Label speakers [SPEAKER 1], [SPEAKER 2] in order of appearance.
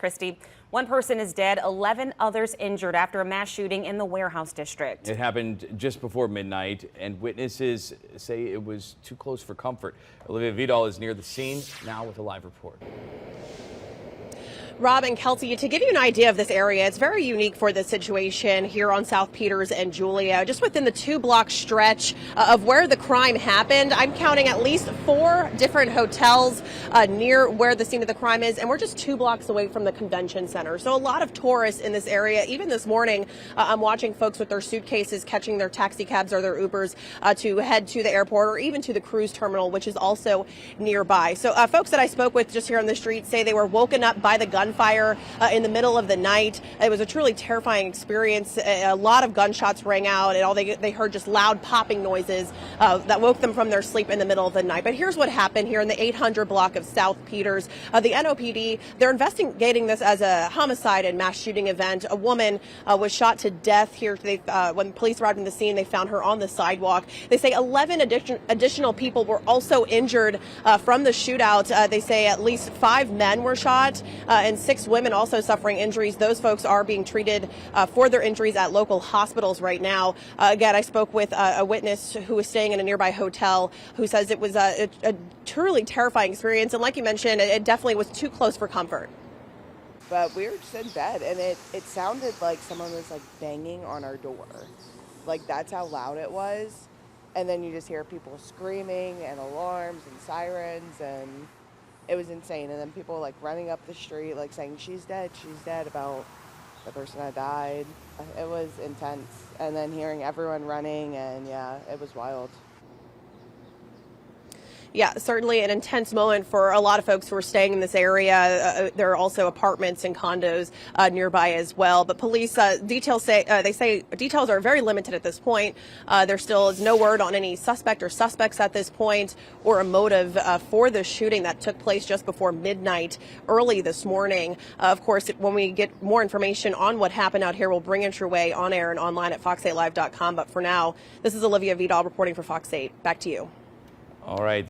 [SPEAKER 1] Christy, one person is dead, 11 others injured after a mass shooting in the Warehouse District.
[SPEAKER 2] It happened just before midnight, and witnesses say it was too close for comfort. Olivia Vidal is near the scene now with a live report.
[SPEAKER 3] Rob and Kelsey, to give you an idea of this area, it's very unique for this situation here on South Peters and Julia. Just within the 2-block stretch of where the crime happened, I'm counting at least 4 different hotels near where the scene of the crime is, and we're just 2 blocks away from the convention center. So a lot of tourists in this area. Even this morning, I'm watching folks with their suitcases catching their taxi cabs or their Ubers to head to the airport or even to the cruise terminal, which is also nearby. So folks that I spoke with just here on the street say they were woken up by the gunfire in the middle of the night. It was a truly terrifying experience. A lot of gunshots rang out, and all they heard just loud popping noises that woke them from their sleep in the middle of the night. But here's what happened here in the 800 block of South Peters. The NOPD, they're investigating this as a homicide and mass shooting event. A woman was shot to death here. When police arrived in the scene, they found her on the sidewalk. They say 11 additional people were also injured from the shootout. They say at least 5 men were shot and 6 women also suffering injuries. Those folks are being treated for their injuries at local hospitals right now. Again, I spoke with a witness who was staying in a nearby hotel who says it was a truly terrifying experience. And like you mentioned, it definitely was too close for comfort.
[SPEAKER 4] But we were just in bed, and it sounded like someone was like banging on our door. Like, that's how loud it was. And then you just hear people screaming and alarms and sirens, and it was insane. And then people like running up the street, like saying, she's dead, about the person that died. It was intense. And then hearing everyone running, and yeah, it was wild.
[SPEAKER 3] Yeah, certainly an intense moment for a lot of folks who are staying in this area. There are also apartments and condos nearby as well. But police details say details are very limited at this point. There still is no word on any suspect or suspects at this point, or a motive for the shooting that took place just before midnight early this morning. Of course, when we get more information on what happened out here, we'll bring it your way on air and online at fox8live.com. But for now, this is Olivia Vidal reporting for Fox 8. Back to you.
[SPEAKER 2] All right.